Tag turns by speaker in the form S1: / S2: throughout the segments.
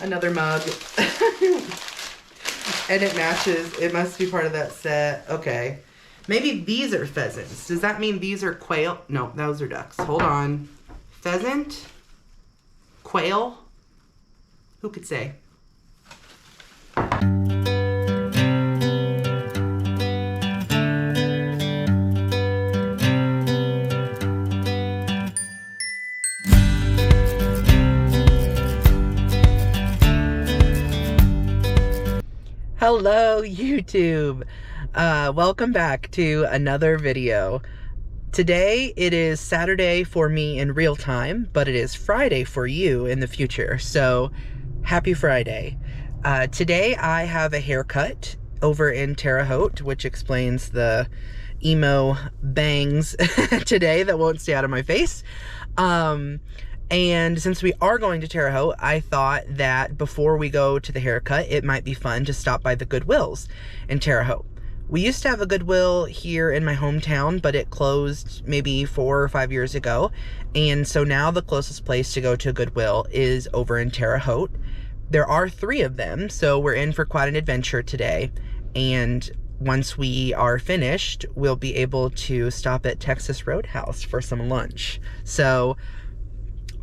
S1: Another mug. And it matches. It must be part of that set. Okay. Maybe these are pheasants. Does that mean these are quail? No, those are ducks. Hold on. Pheasant? Quail? Who could say? Hello, YouTube. Welcome back to another video. Today it is Saturday for me in real time, but it is Friday for you in the future. So happy Friday. Today I have a haircut over in Terre Haute, which explains the emo bangs today that won't stay out of my face. And since we are going to Terre Haute, I thought that before we go to the haircut, it might be fun to stop by the Goodwills in Terre Haute. We used to have a Goodwill here in my hometown, but it closed maybe 4 or 5 years ago. And so now the closest place to go to a Goodwill is over in Terre Haute. There are 3 of them, so we're in for quite an adventure today. And once we are finished, we'll be able to stop at Texas Roadhouse for some lunch. So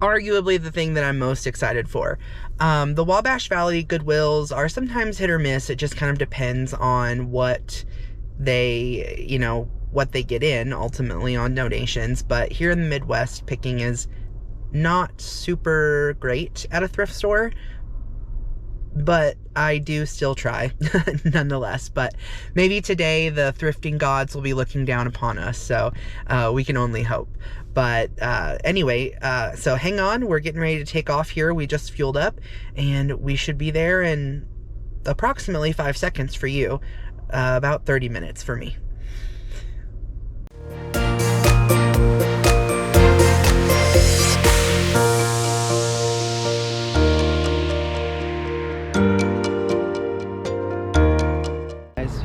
S1: arguably the thing that I'm most excited for. The Wabash Valley Goodwills are sometimes hit or miss. It just kind of depends on what they, what they get in ultimately on donations. But here in the Midwest, picking is not super great at a thrift store, but I do still try nonetheless. But maybe today the thrifting gods will be looking down upon us, so we can only hope. But anyway, so hang on, we're getting ready to take off here. We just fueled up and we should be there in approximately 5 seconds for you, about 30 minutes for me.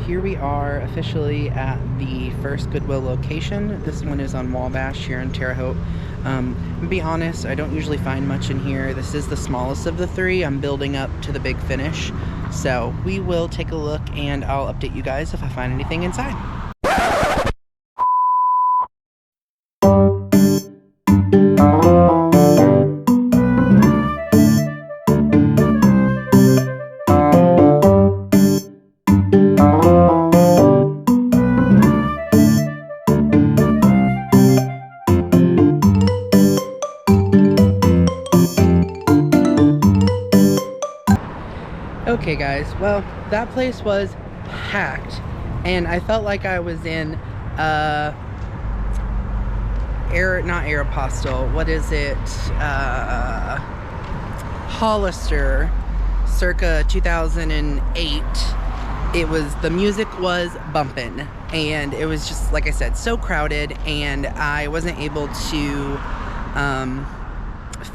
S1: Here we are officially at the first Goodwill location. This one is on Wabash here in Terre Haute. To be honest, I don't usually find much in here. This is the smallest of the 3. I'm building up to the big finish. So we will take a look and I'll update you guys if I find anything inside. Okay guys, well, that place was packed and I felt like I was in not Aeropostale, what is it, Hollister circa 2008. The music was bumping and it was just, like I said, so crowded, and I wasn't able to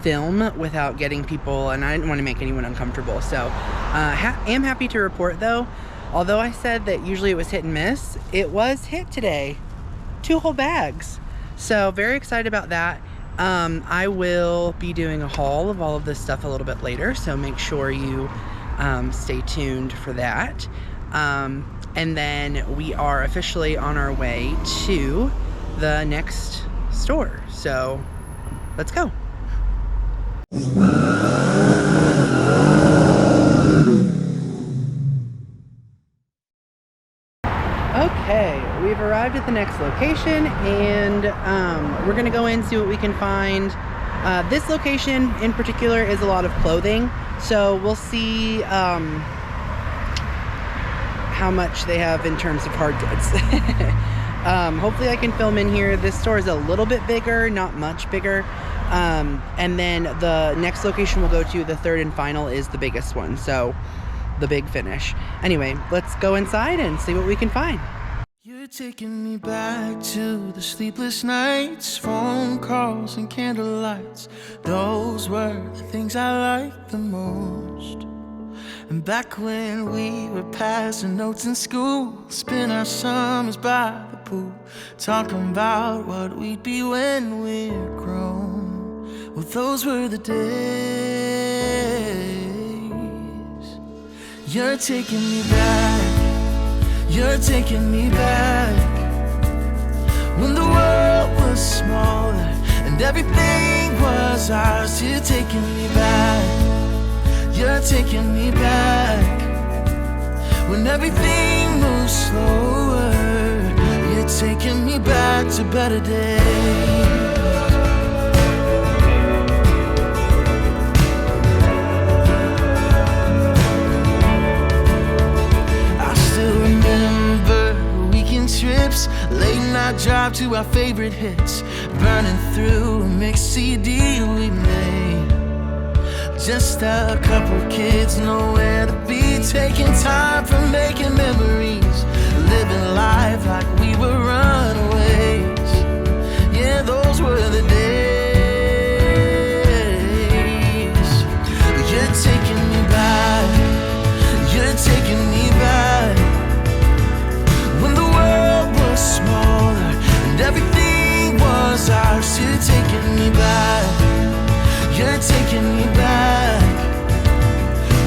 S1: film without getting people, and I didn't want to make anyone uncomfortable. So am happy to report though, although I said that usually it was hit and miss, it was hit today. 2 whole bags. So very excited about that. I will be doing a haul of all of this stuff a little bit later, so make sure you stay tuned for that. And then we are officially on our way to the next store. So let's go. Okay, we've arrived at the next location, and we're gonna go in and see what we can find. This location in particular is a lot of clothing, so we'll see how much they have in terms of hard goods. Hopefully I can film in here. This store is a little bit bigger, not much bigger. And then the next location we'll go to, the 3rd and final, is the biggest one, so the big finish. Anyway, let's go inside and see what we can find.
S2: You're taking me back to the sleepless nights, phone calls and candlelights. Those were the things I liked the most. And back when we were passing notes in school, spend our summers by the pool, talking about what we'd be when we're grown. Well, those were the days. You're taking me back. You're taking me back. When the world was smaller and everything was ours. You're taking me back. You're taking me back. When everything moves slower, you're taking me back to better days. Trips, late night drive to our favorite hits, burning through a mixed CD we made. Just a couple kids, nowhere to be, taking time for making memories, living life like we were runaways. Yeah, those were the days. You're taking me back. You're taking me back. When the world was smaller and everything was ours. You're taking me back. You're taking me back.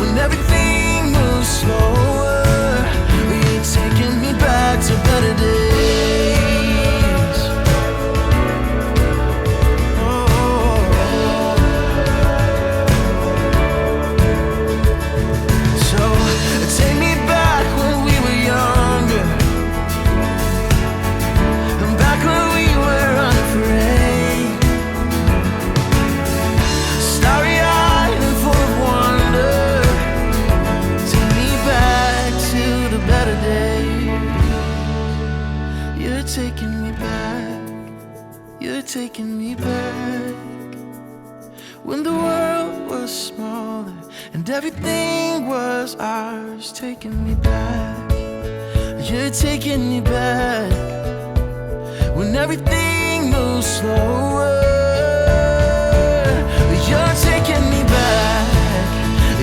S2: When everything moves slower, you're taking me back to better days. Oh. So take me back when we were younger, back when we were unafraid, starry-eyed and full of wonder. Take me back to the better days. You're taking me back. You're taking me back. When the world was smaller and everything was ours. Taking me back. You're taking me back. When everything moves slower, you're taking me back.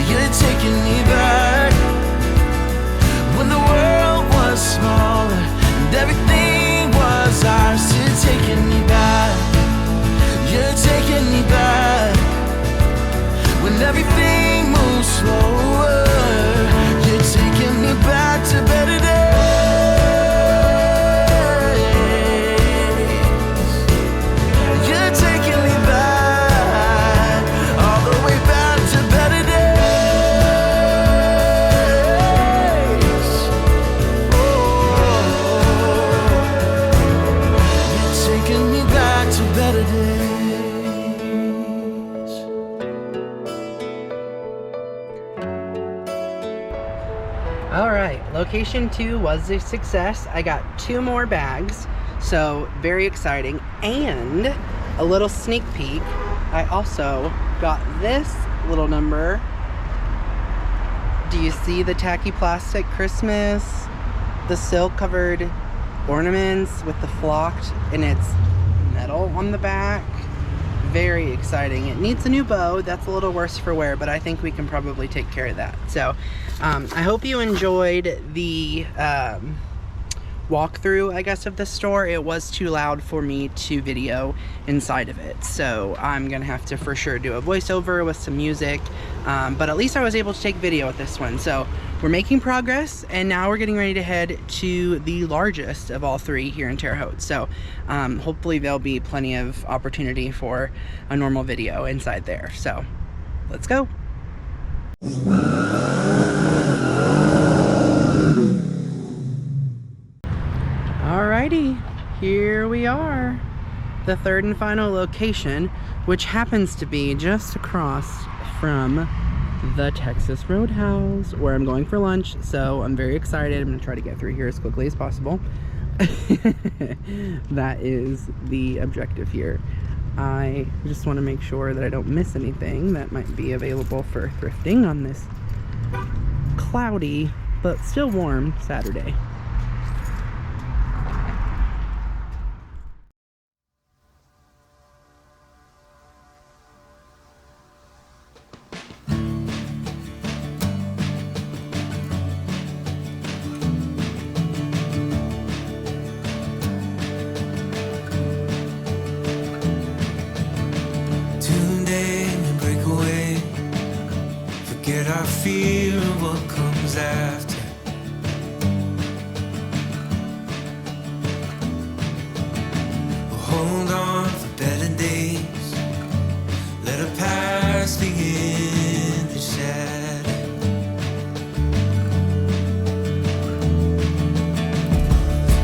S2: You're taking me back. When the world was smaller and everything was ours. You're taking me back. You're taking me back. When everything moves slower, you're taking me back to better days.
S1: Alright, location 2 was a success. I got 2 more bags, so very exciting. And a little sneak peek, I also got this little number. Do you see the tacky plastic Christmas? The silk covered ornaments with the flocked, and it's metal on the back. Very exciting. It needs a new bow. That's a little worse for wear, but I think we can probably take care of that. So I hope you enjoyed the walkthrough, I guess, of the store. It was too loud for me to video inside of it, so I'm gonna have to for sure do a voiceover with some music, but at least I was able to take video with this one. So we're making progress, and now we're getting ready to head to the largest of all 3 here in Terre Haute. So hopefully there'll be plenty of opportunity for a normal video inside there. So let's go. Alrighty, here we are. The 3rd and final location, which happens to be just across from the Texas Roadhouse, where I'm going for lunch. So I'm very excited. I'm gonna try to get through here as quickly as possible. That is the objective here. I just want to make sure that I don't miss anything that might be available for thrifting on this cloudy but still warm Saturday.
S2: Forget our fear of what comes after. We'll hold on for better days. Let our past begin to shatter.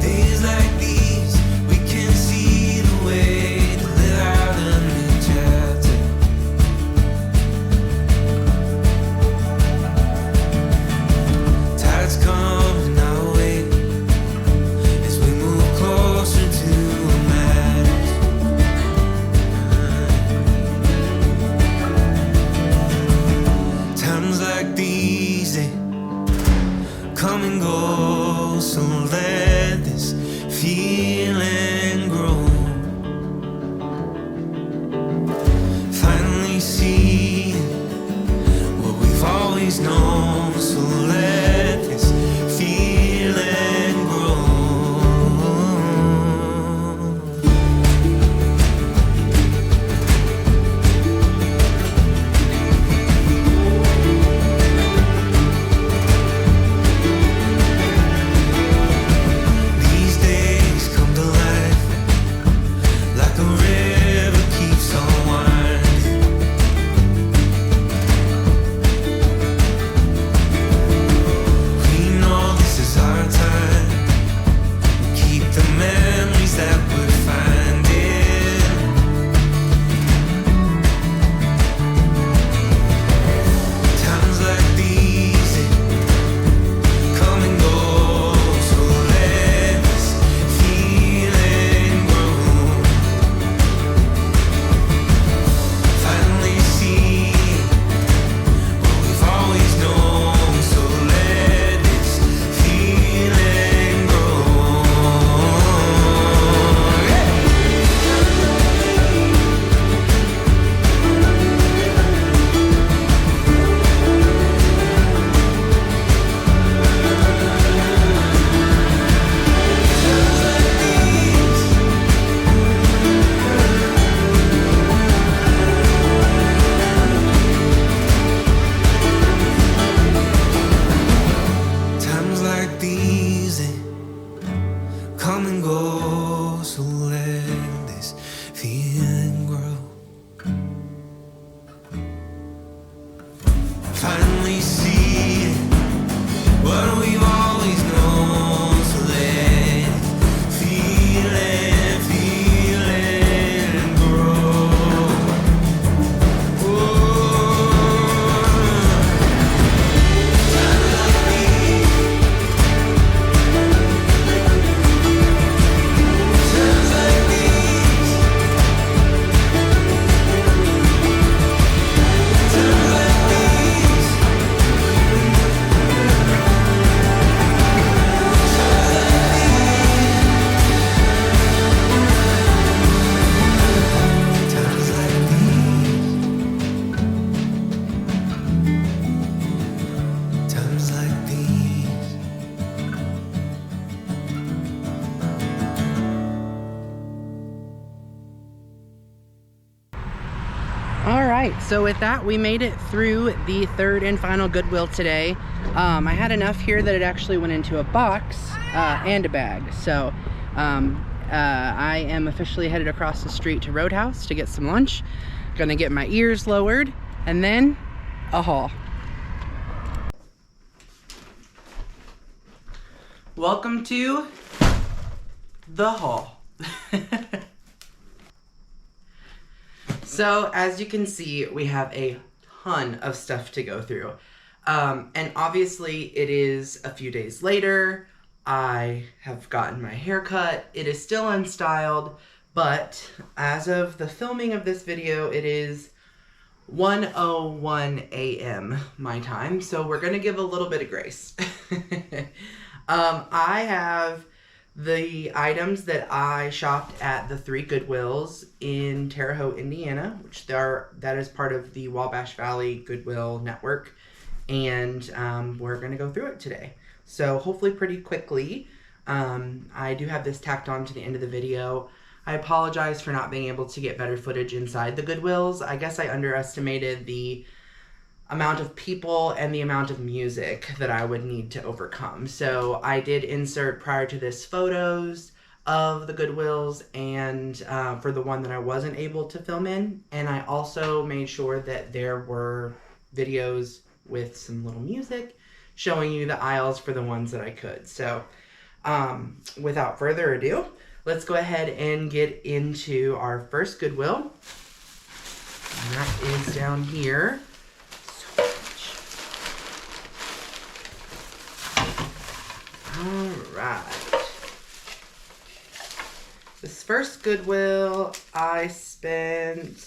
S2: Days like these, we can see the way to live out a new chapter. Tides coming our way as we move closer to what matters. Times like these, they come and go, so let this feeling grow. Finally see what we've always known, so let this feeling grow. These days come to life like a river keeps on winding. We know this is our time. Keep the memories that we're finding. Times like these, they come and go, so let this feeling grow. Finally see what we've always known, so let this feeling grow. Times like these, they come and go, so let this feeling grow. Finally see what we've always known, so let feeling grow. Times like these.
S1: All right, so with that, we made it through the third and final Goodwill today. I had enough here that it actually went into a box and a bag. So I am officially headed across the street to Roadhouse to get some lunch. Gonna get my ears lowered and then a haul. Welcome to the haul. So as you can see, we have a ton of stuff to go through. And obviously it is a few days later. I have gotten my hair cut. It is still unstyled, but as of the filming of this video, it is 1:01 a.m. my time. So we're gonna give a little bit of grace. I have the items that I shopped at the 3 Goodwills in Terre Haute, Indiana, which that is part of the Wabash Valley Goodwill network, and we're going to go through it today. So hopefully pretty quickly. I do have this tacked on to the end of the video. I apologize for not being able to get better footage inside the Goodwills. I guess I underestimated the amount of people and the amount of music that I would need to overcome. So I did insert prior to this photos of the Goodwills and for the one that I wasn't able to film in. And I also made sure that there were videos with some little music showing you the aisles for the ones that I could. So without further ado, let's go ahead and get into our first Goodwill. And that is down here. Alright. This first Goodwill, I spent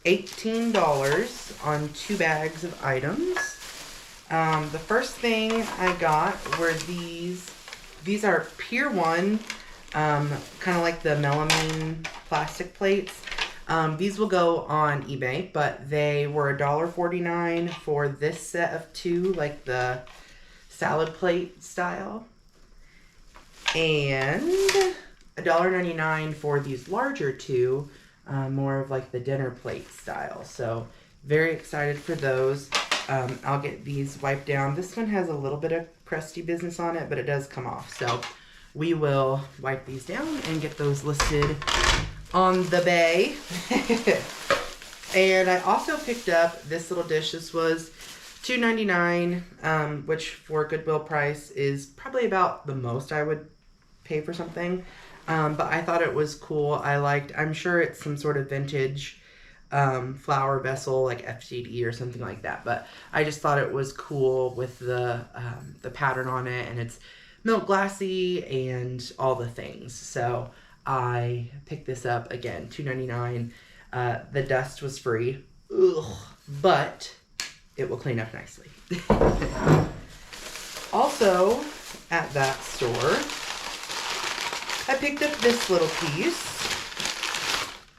S1: $18 on 2 bags of items. The first thing I got were these. These are Pier 1, kind of like the melamine plastic plates. These will go on eBay, but they were $1.49 for this set of 2, like the salad plate style, and $1.99 for these larger 2, more of like the dinner plate style. So very excited for those. I'll get these wiped down. This one has a little bit of crusty business on it, but it does come off. So we will wipe these down and get those listed on the bay. And I also picked up this little dish. This was $2.99, which for Goodwill price is probably about the most I would pay for something. But I thought it was cool. I'm sure it's some sort of vintage flower vessel, like FCD or something like that. But I just thought it was cool with the pattern on it, and it's milk glassy and all the things. So I picked this up, again, $2.99. The dust was free. Ugh, but it will clean up nicely. Also, at that store, I picked up this little piece.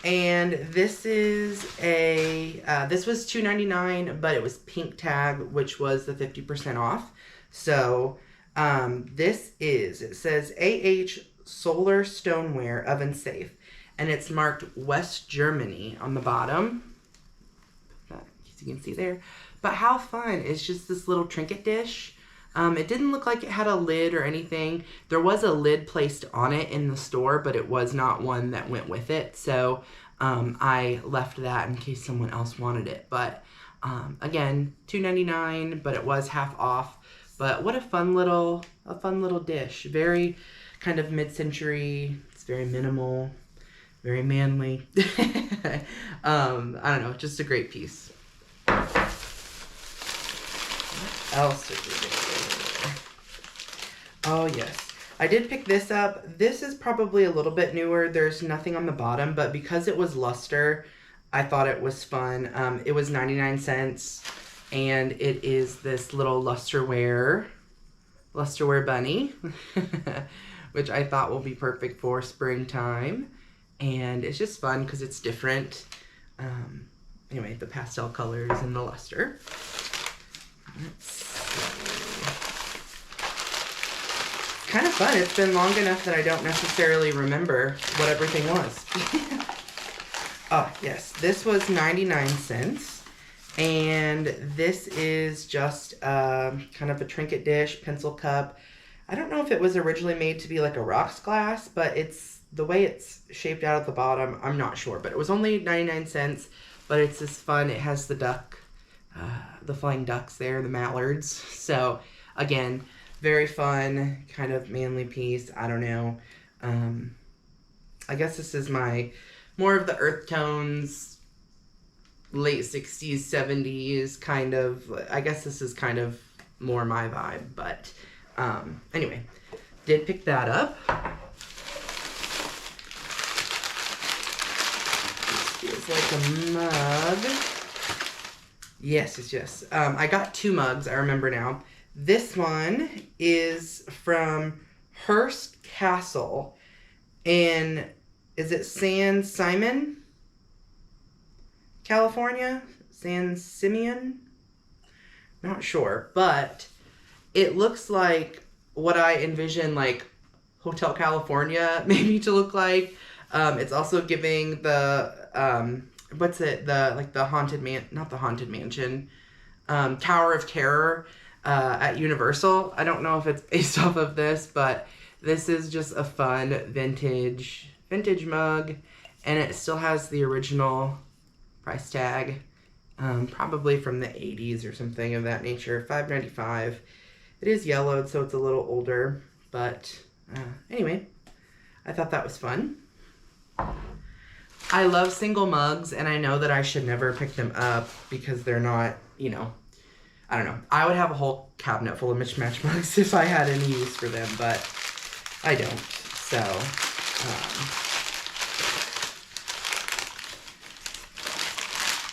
S1: And this is this was $2.99, but it was pink tag, which was the 50% off. So it says AH Solar Stoneware Oven Safe, and it's marked West Germany on the bottom. As you can see there. But how fun. It's just this little trinket dish. It didn't look like it had a lid or anything. There was a lid placed on it in the store, but it was not one that went with it. So I left that in case someone else wanted it. But again, $2.99, but it was half off. But what a fun little dish. Very kind of mid-century. It's very minimal, very manly. I don't know, just a great piece. What else did we get? Oh, yes. I did pick this up. This is probably a little bit newer. There's nothing on the bottom, but because it was luster, I thought it was fun. It was 99 cents, and it is this little lusterware bunny, which I thought will be perfect for springtime. And it's just fun because it's different. Anyway, the pastel colors and the luster. Let's see. Kind of fun. It's been long enough that I don't necessarily remember what everything was. Oh, yes. This was 99 cents. And this is just kind of a trinket dish, pencil cup. I don't know if it was originally made to be like a rocks glass, but it's the way it's shaped out at the bottom, I'm not sure. But it was only 99 cents, but it's just fun. It has the duck, the flying ducks there, the mallards. So, again, very fun, kind of manly piece. I don't know. I guess this is more of the earth tones, late 60s, 70s kind of. I guess this is kind of more my vibe. But anyway, did pick that up. This feels like a mug. Yes. I got 2 mugs, I remember now. This one is from Hearst Castle in, is it San Simon, California? San Simeon? Not sure, but it looks like what I envision like Hotel California maybe to look like. It's also giving the what's it, the haunted man, not the haunted mansion, Tower of Terror at Universal. I don't know if it's based off of this, but this is just a fun vintage mug, and it still has the original price tag, probably from the 80s or something of that nature. $5.95. It is yellowed, so it's a little older, but anyway, I thought that was fun. I love single mugs, and I know that I should never pick them up because they're not, you know, I don't know. I would have a whole cabinet full of mismatched mugs if I had any use for them, but I don't. So,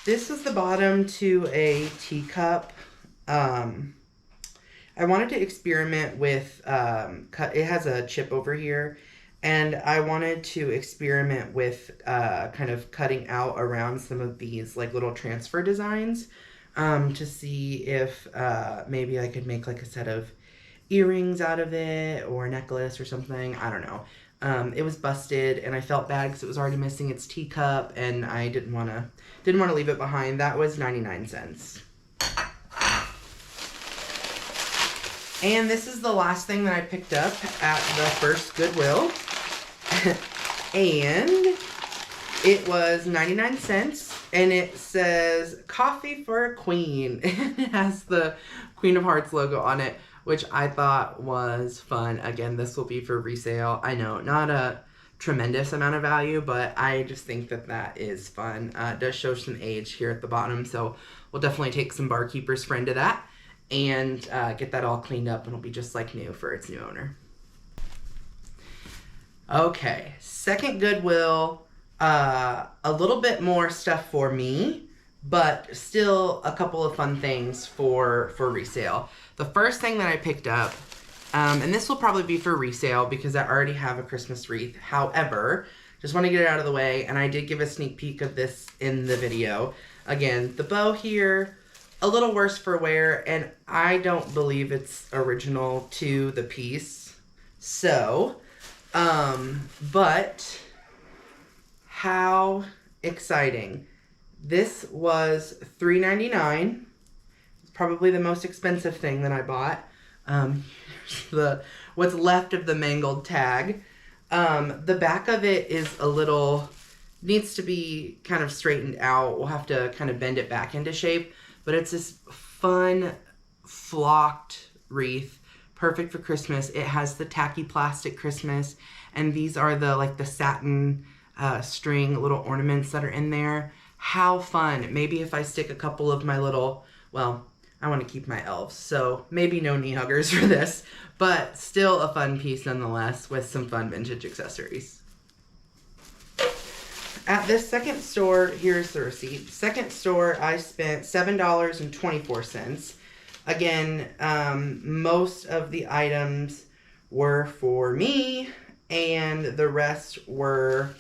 S1: this is the bottom to a teacup. I wanted to experiment with, it has a chip over here, and I wanted to experiment with kind of cutting out around some of these like little transfer designs to see if maybe I could make like a set of earrings out of it or a necklace or something. I don't know. It was busted, and I felt bad because it was already missing its teacup, and I didn't want to leave it behind. That was 99 cents. And this is the last thing that I picked up at the first Goodwill. And it was 99 cents, and it says coffee for a queen. It has the Queen of Hearts logo on it, which I thought was fun. Again, this will be for resale. I know, not a tremendous amount of value, but I just think that that is fun. It does show some age here at the bottom, so we'll definitely take some barkeeper's friend to that and get that all cleaned up, and it'll be just like new for its new owner. Okay, second Goodwill, a little bit more stuff for me, but still a couple of fun things for resale. The first thing that I picked up, and this will probably be for resale because I already have a Christmas wreath. However, just want to get it out of the way, and I did give a sneak peek of this in the video. Again, the bow here, a little worse for wear, and I don't believe it's original to the piece. So, but how exciting. This was $3.99. It's probably the most expensive thing that I bought. Here's what's left of the mangled tag. The back of it is a little, needs to be kind of straightened out. We'll have to kind of bend it back into shape. But it's this fun flocked wreath, perfect for Christmas. It has the tacky plastic Christmas, and these are the satin string little ornaments that are in there. How fun. Maybe if I stick a couple of my little, well, I want to keep my elves, so maybe no knee huggers for this, but still a fun piece nonetheless with some fun vintage accessories. At this second store, here's the receipt. Second store, I spent $7.24. Again, most of the items were for me, and the rest were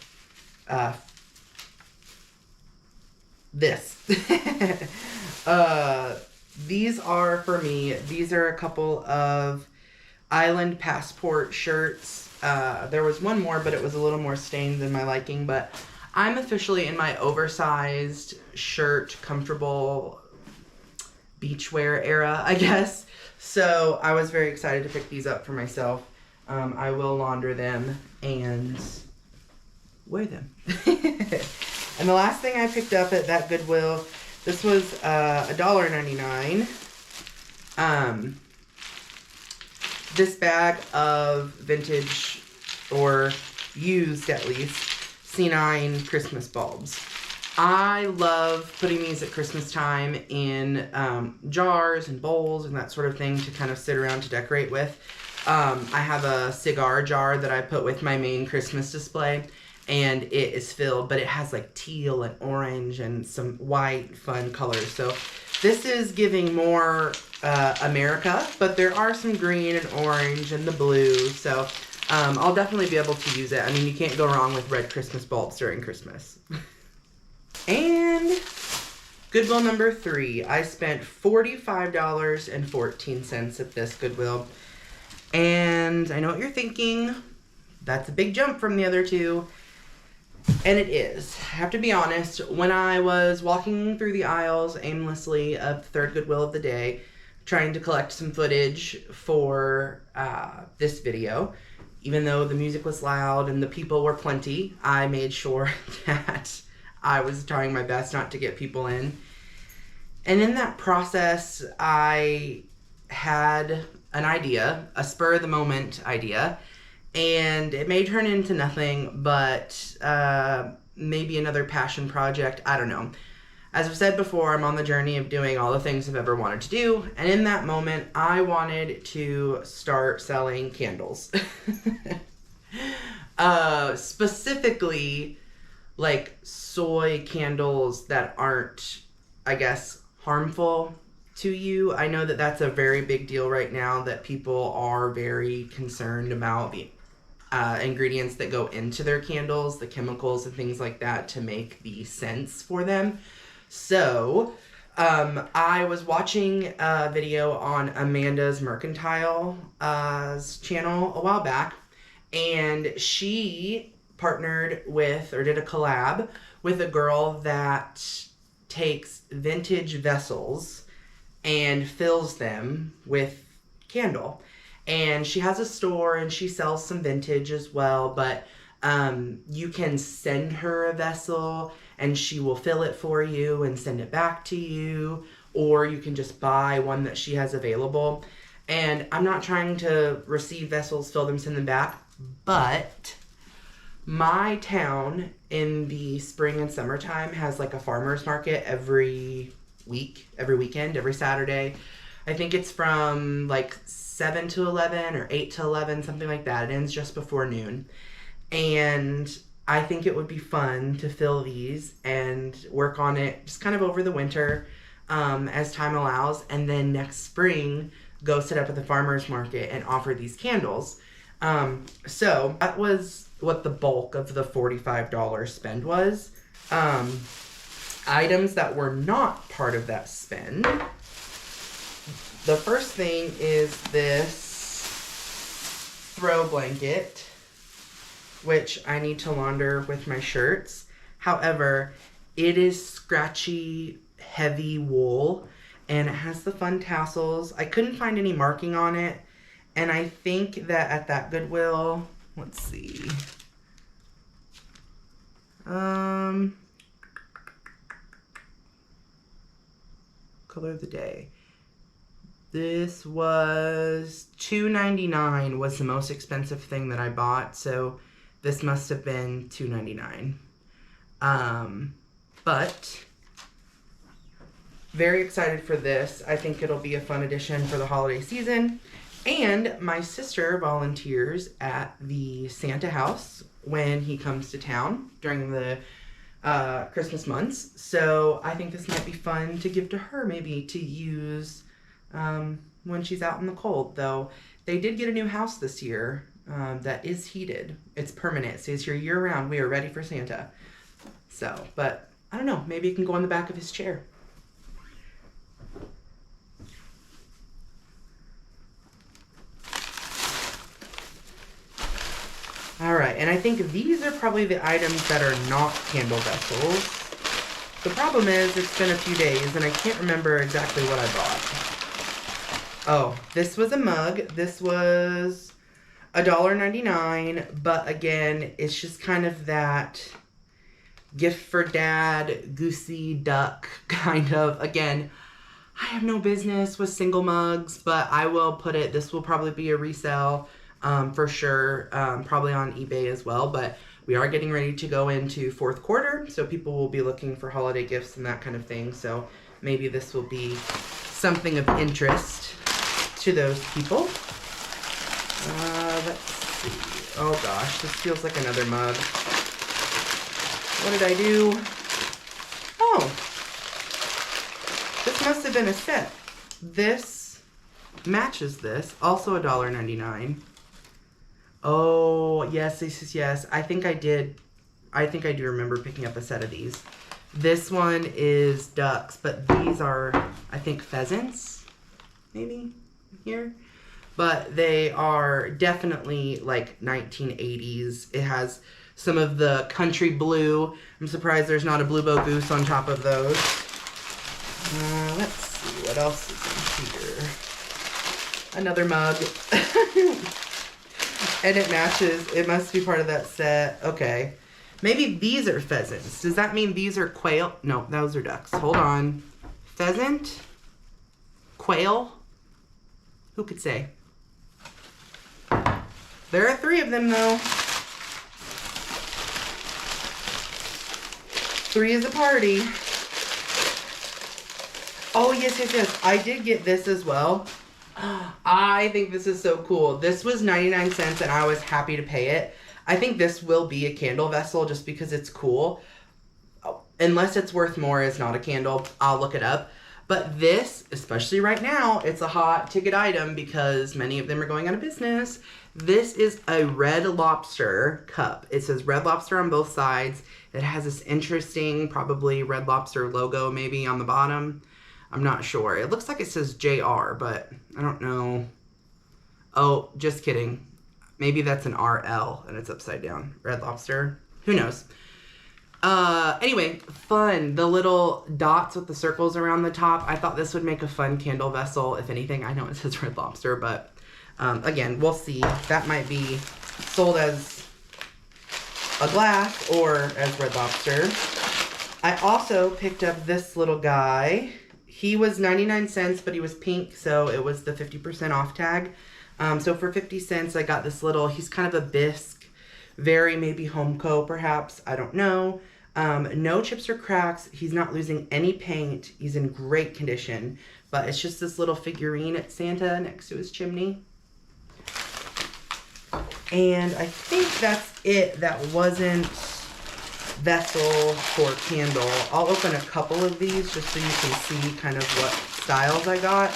S1: this. These are for me. These are a couple of Island Passport shirts. There was one more, but it was a little more stained than my liking, but I'm officially in my oversized shirt, comfortable beachwear era, I guess. So I was very excited to pick these up for myself. I will launder them and wear them. And the last thing I picked up at that Goodwill, this was $1.99. This bag of vintage, or used at least, C9 Christmas bulbs. I love putting these at Christmas time in jars and bowls and that sort of thing to kind of sit around to decorate with. I have a cigar jar that I put with my main Christmas display, and it is filled, but it has like teal and orange and some white fun colors. So this is giving more America, but there are some green and orange and the blue. So I'll definitely be able to use it. I mean, you can't go wrong with red Christmas bulbs during Christmas. And Goodwill number 3. I spent $45.14 at this Goodwill. And I know what you're thinking. That's a big jump from the other two. And it is. I have to be honest, when I was walking through the aisles aimlessly of the third Goodwill of the day, trying to collect some footage for this video, even though the music was loud and the people were plenty, I made sure that I was trying my best not to get people in. And in that process, I had an idea, a spur-of-the-moment idea, and it may turn into nothing, but maybe another passion project. I don't know. As I've said before, I'm on the journey of doing all the things I've ever wanted to do, and in that moment, I wanted to start selling candles. Specifically, like soy candles that aren't, I guess, harmful to you. I know that that's a very big deal right now, that people are very concerned about the ingredients that go into their candles, the chemicals and things like that to make the scents for them. So I was watching a video on Amanda's Mercantile channel a while back, and she partnered with, or did a collab with, a girl that takes vintage vessels and fills them with candle. And she has a store and she sells some vintage as well, but you can send her a vessel and she will fill it for you and send it back to you, or you can just buy one that she has available. And I'm not trying to receive vessels, fill them, send them back, but my town in the spring and summertime has like a farmer's market every weekend, every Saturday. I think it's from like 7 to 11 or 8 to 11, something like that. It ends just before noon. And I think it would be fun to fill these and work on it just kind of over the winter as time allows. And then next spring, go set up at the farmer's market and offer these candles. So that was what the bulk of the $45 spend was. Items that were not part of that spend. The first thing is this throw blanket, which I need to launder with my shirts. However, it is scratchy, heavy wool, and it has the fun tassels. I couldn't find any marking on it, and I think that at that Goodwill, let's see. Color of the day. This was $2.99 was the most expensive thing that I bought, so this must have been $2.99. But very excited for this. I think it'll be a fun addition for the holiday season. And my sister volunteers at the Santa house when he comes to town during the Christmas months. So I think this might be fun to give to her, maybe to use when she's out in the cold. Though they did get a new house this year that is heated. It's permanent. It stays here year round. We are ready for Santa. So, but I don't know. Maybe it can go on the back of his chair. All right, and I think these are probably the items that are not candle vessels. The problem is it's been a few days and I can't remember exactly what I bought. Oh, this was a mug. This was $1.99, but again, it's just kind of that gift for dad, goosey duck kind of. Again, I have no business with single mugs, but I will put it, this will probably be a resale. For sure, probably on eBay as well, but we are getting ready to go into fourth quarter, so people will be looking for holiday gifts and that kind of thing, so maybe this will be something of interest to those people. Let's see. Oh gosh, this feels like another mug. What did I do? Oh, this must have been a set. This matches this, also $1.99. Oh, yes, yes. I think I do remember picking up a set of these. This one is ducks, but these are, I think, pheasants, maybe, here. But they are definitely, like, 1980s. It has some of the country blue. I'm surprised there's not a Bluebell goose on top of those. Let's see, what else is in here? Another mug. And it matches. It must be part of that set. Okay. Maybe these are pheasants. Does that mean these are quail? No, those are ducks. Hold on. Pheasant? Quail? Who could say? There are 3 of them, though. 3 is a party. Oh, yes. I did get this as well. I think this is so cool. This was 99 cents and I was happy to pay it. I think this will be a candle vessel just because it's cool. Unless it's worth more as not a candle, I'll look it up. But this, especially right now, it's a hot ticket item because many of them are going out of business. This is a Red Lobster cup. It says Red Lobster on both sides. It has this interesting, probably Red Lobster logo maybe on the bottom. I'm not sure. It looks like it says JR, but I don't know. Oh, just kidding. Maybe that's an RL and it's upside down. Red Lobster. Who knows? Anyway, fun. The little dots with the circles around the top. I thought this would make a fun candle vessel. If anything, I know it says Red Lobster, but again, we'll see. That might be sold as a glass or as Red Lobster. I also picked up this little guy. He was 99 cents, but he was pink, so it was the 50% off tag. So for 50 cents, I got this little, he's kind of a bisque, very maybe Homeco perhaps, I don't know. No chips or cracks. He's not losing any paint. He's in great condition, but it's just this little figurine at Santa next to his chimney. And I think that's it. That wasn't vessel for candle. I'll open a couple of these just so you can see kind of what styles I got,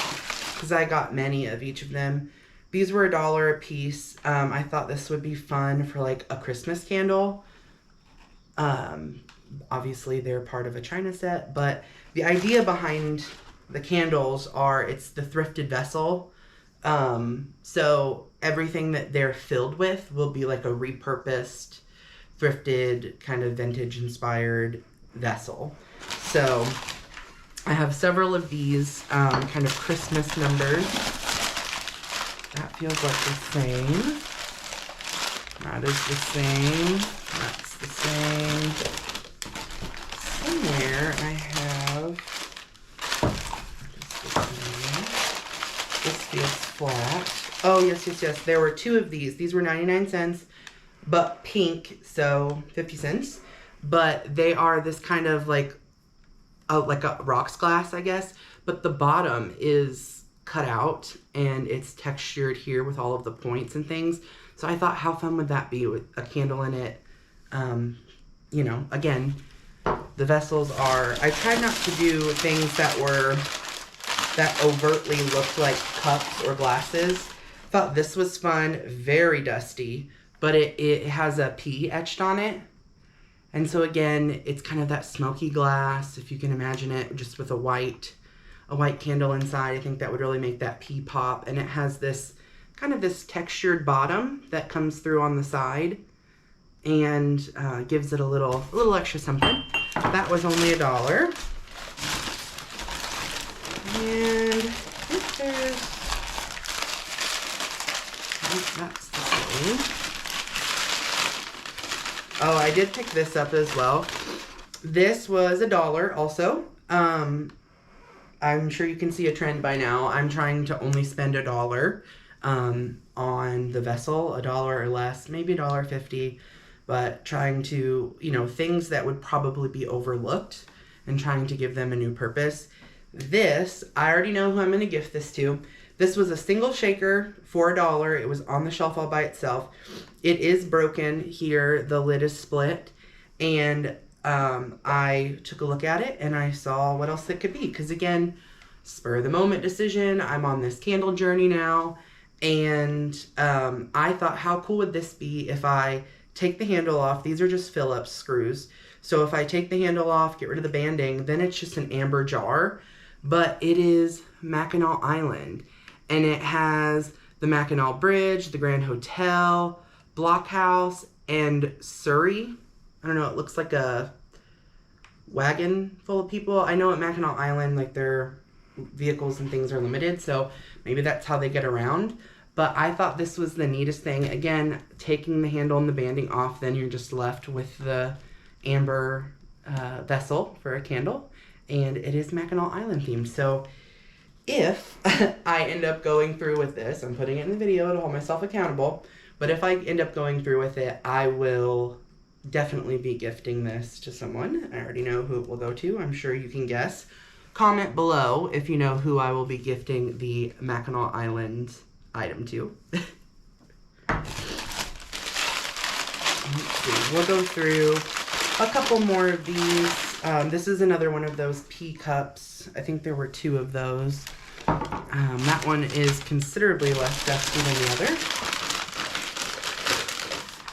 S1: because I got many of each of them. These were $1 a piece. I thought this would be fun for like a Christmas candle. Obviously they're part of a China set, but the idea behind the candles are it's the thrifted vessel. So everything that they're filled with will be like a repurposed, thrifted, kind of vintage inspired vessel. So I have several of these kind of Christmas numbers. That feels like the same. That is the same. That's the same. Somewhere I have this feels flat. Oh, yes. There were 2 of these. These were 99 cents, but pink, so 50 cents. But they are this kind of like a rocks glass, I guess. But the bottom is cut out and it's textured here with all of the points and things. So I thought, how fun would that be with a candle in it? You know, again, the vessels are, I tried not to do things that overtly looked like cups or glasses. Thought this was fun, very dusty, but it has a P etched on it. And so again, it's kind of that smoky glass, if you can imagine it, just with a white candle inside. I think that would really make that P pop. And it has this kind of this textured bottom that comes through on the side and gives it a little extra something. That was only $1. And that's the same. Oh, I did pick this up as well. This was $1 also. I'm sure you can see a trend by now. I'm trying to only spend $1 on the vessel, $1 or less, maybe $1.50, but trying to, things that would probably be overlooked and trying to give them a new purpose. This, I already know who I'm going to gift this to. This was a single shaker for $1. It was on the shelf all by itself. It is broken here. The lid is split. And I took a look at it and I saw what else it could be. Because again, spur of the moment decision. I'm on this candle journey now. And I thought, how cool would this be if I take the handle off? These are just Phillips screws. So if I take the handle off, get rid of the banding, then it's just an amber jar. But it is Mackinac Island. And it has the Mackinac Bridge, the Grand Hotel, Blockhouse, and Surrey. I don't know, it looks like a wagon full of people. I know at Mackinac Island, like, their vehicles and things are limited, so maybe that's how they get around. But I thought this was the neatest thing. Again, taking the handle and the banding off, then you're just left with the amber vessel for a candle. And it is Mackinac Island themed. So if I end up going through with this, I'm putting it in the video to hold myself accountable. But if I end up going through with it, I will definitely be gifting this to someone. I already know who it will go to. I'm sure you can guess. Comment below if you know who I will be gifting the Mackinac Island item to. Let's see. We'll go through a couple more of these. This is another one of those pea cups. I think there were 2 of those. That one is considerably less dusty than the other.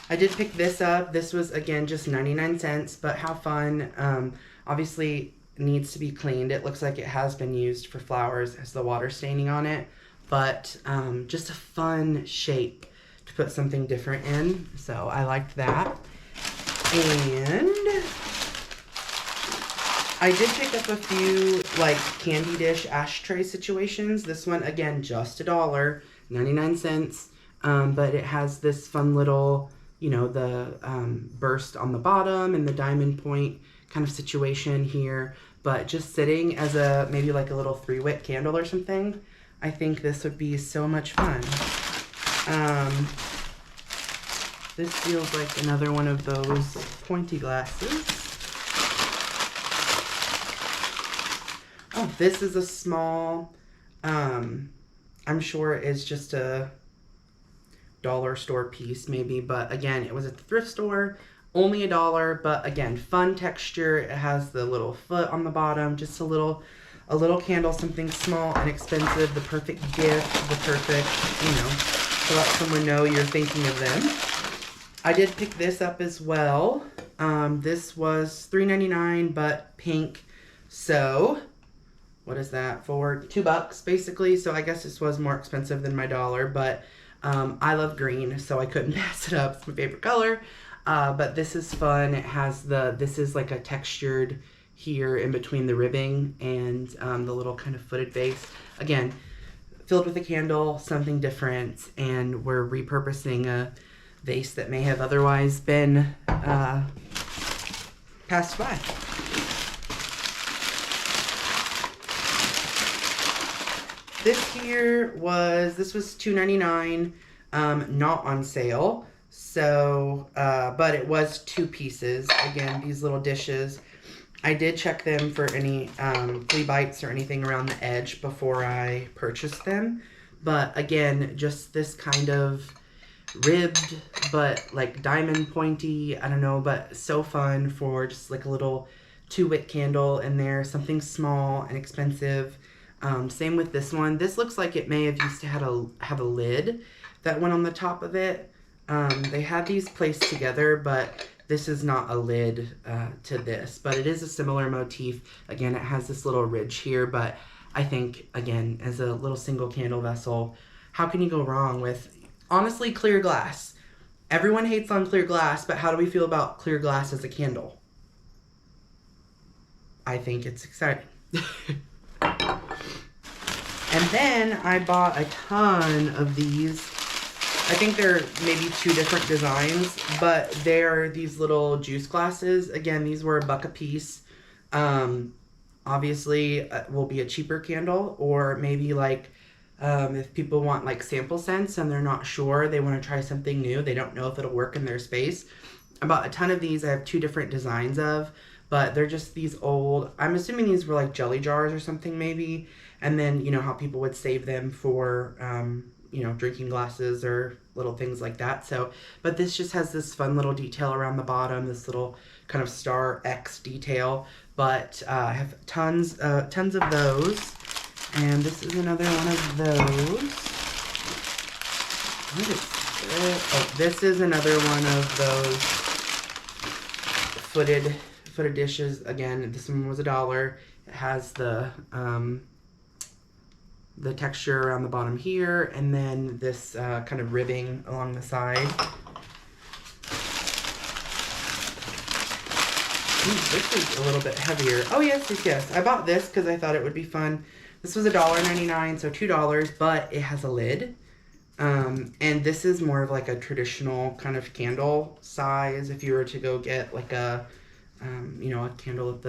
S1: I did pick this up. This was, again, just 99 cents, but how fun. Obviously, needs to be cleaned. It looks like it has been used for flowers as the water staining on it, but just a fun shape to put something different in. So I liked that. And I did pick up a few, like, candy dish ashtray situations. This one, again, just $1, 99 cents. But it has this fun little, you know, the burst on the bottom and the diamond point kind of situation here. But just sitting as a, maybe like a little 3-wick candle or something, I think this would be so much fun. This feels like another one of those pointy glasses. Oh, this is a small, I'm sure it's just a dollar store piece maybe, but again, it was at the thrift store, only $1, but again, fun texture. It has the little foot on the bottom, just a little candle, something small and expensive, the perfect gift, the perfect, you know, to let someone know you're thinking of them. I did pick this up as well. This was $3.99, but pink. So, what is that for? $2 basically. So I guess this was more expensive than my $1, but I love green, so I couldn't pass it up. It's my favorite color. But this is fun. It has this is like a textured here in between the ribbing and the little kind of footed base. Again, filled with a candle, something different, and we're repurposing a vase that may have otherwise been passed by. This was $2.99, not on sale. So, but it was 2 pieces. Again, these little dishes. I did check them for any flea bites or anything around the edge before I purchased them. But again, just this kind of ribbed, but like diamond pointy, I don't know, but so fun for just like a little 2-wick candle in there, something small and expensive. Same with this one. This looks like it may have used to have a lid that went on the top of it. They have these placed together, but this is not a lid to this, but it is a similar motif. Again, it has this little ridge here, but I think, again, as a little single candle vessel, how can you go wrong with, honestly, clear glass? Everyone hates on clear glass, but how do we feel about clear glass as a candle? I think it's exciting. And then I bought a ton of these. I think they're maybe 2 different designs, but they're these little juice glasses. Again, these were $1 a piece. Obviously, will be a cheaper candle, or maybe like if people want like sample scents and they're not sure, they want to try something new, they don't know if it'll work in their space. I bought a ton of these. I have 2 different designs of, but they're just these old, I'm assuming these were like jelly jars or something maybe. And then, you know, how people would save them for, you know, drinking glasses or little things like that. So, but this just has this fun little detail around the bottom, this little kind of star X detail. But I have tons of those. And this is another one of those. What is this? Oh, this is another one of those footed dishes. Again, this one was $1. It has the texture around the bottom here, and then this kind of ribbing along the side. Ooh, this is a little bit heavier. Oh, yes. I bought this because I thought it would be fun. This was $1.99, so $2, but it has a lid. And this is more of like a traditional kind of candle size. If you were to go get like a, a candle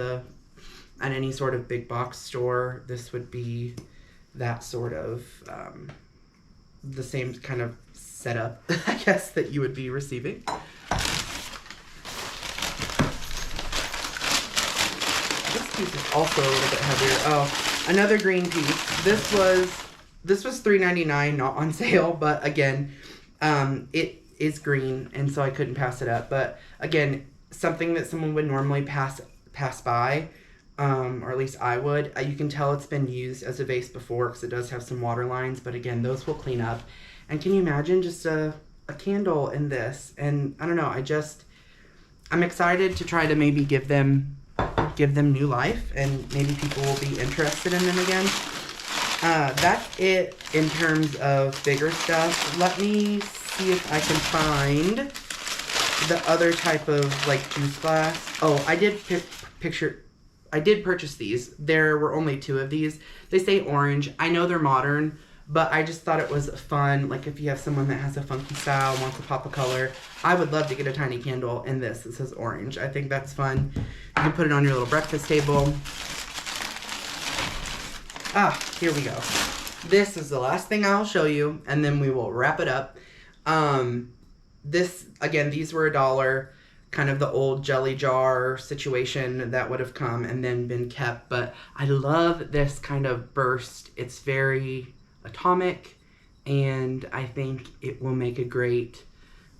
S1: at any sort of big box store, this would be that sort of, the same kind of setup, I guess, that you would be receiving. This piece is also a little bit heavier. Oh, another green piece. This was $3.99, not on sale, but again, it is green, and so I couldn't pass it up. But again, something that someone would normally pass by, or at least I would. You can tell it's been used as a vase before because it does have some water lines, but again, those will clean up. And can you imagine just a candle in this? And I don't know, I'm excited to try to maybe give them new life, and maybe people will be interested in them again. That's it in terms of bigger stuff. Let me see if I can find the other type of like juice glass. Oh, I did purchase these. There were only 2 of these. They say orange. I know they're modern, but I just thought it was fun. Like if you have someone that has a funky style, wants to pop a color, I would love to get a tiny candle in this. It says orange. I think that's fun. You can put it on your little breakfast table. Here we go. This is the last thing I'll show you, and then we will wrap it up. These were $1, kind of the old jelly jar situation that would have come and then been kept, but I love this kind of burst. It's very atomic, and I think it will make a great,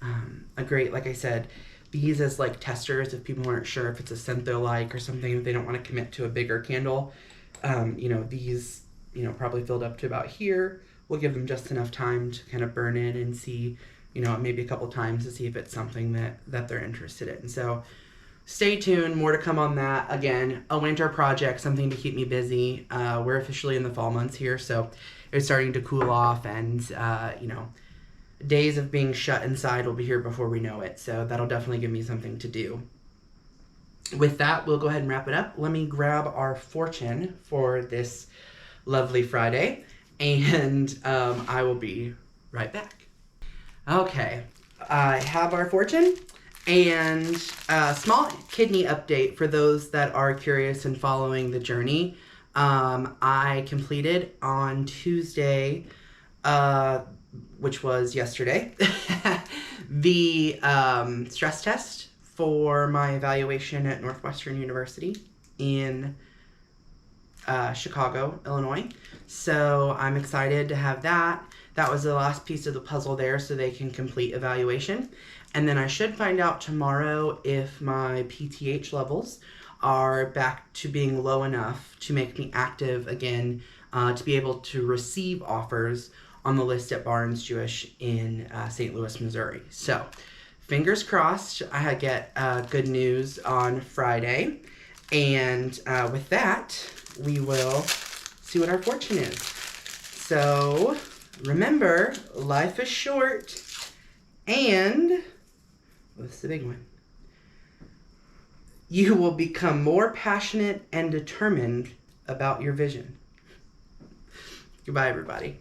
S1: like I said, these as like testers if people aren't sure if it's a scent they like or something, if they don't want to commit to a bigger candle. These, probably filled up to about here. We'll give them just enough time to kind of burn in and see, maybe a couple times to see if it's something that they're interested in. So stay tuned, more to come on that. Again, a winter project, something to keep me busy. We're officially in the fall months here, so it's starting to cool off, and, days of being shut inside will be here before we know it. So that'll definitely give me something to do. With that, we'll go ahead and wrap it up. Let me grab our fortune for this lovely Friday, and I will be right back. Okay, I have our fortune, and a small kidney update for those that are curious and following the journey. I completed on Tuesday, which was yesterday, the stress test for my evaluation at Northwestern University in Chicago, Illinois. So I'm excited to have that. That was the last piece of the puzzle there, so they can complete evaluation. And then I should find out tomorrow if my PTH levels are back to being low enough to make me active again, to be able to receive offers on the list at Barnes Jewish in St. Louis, Missouri. So fingers crossed I get good news on Friday. And with that, we will see what our fortune is. So remember, life is short, and what's the big one? You will become more passionate and determined about your vision. Goodbye, everybody.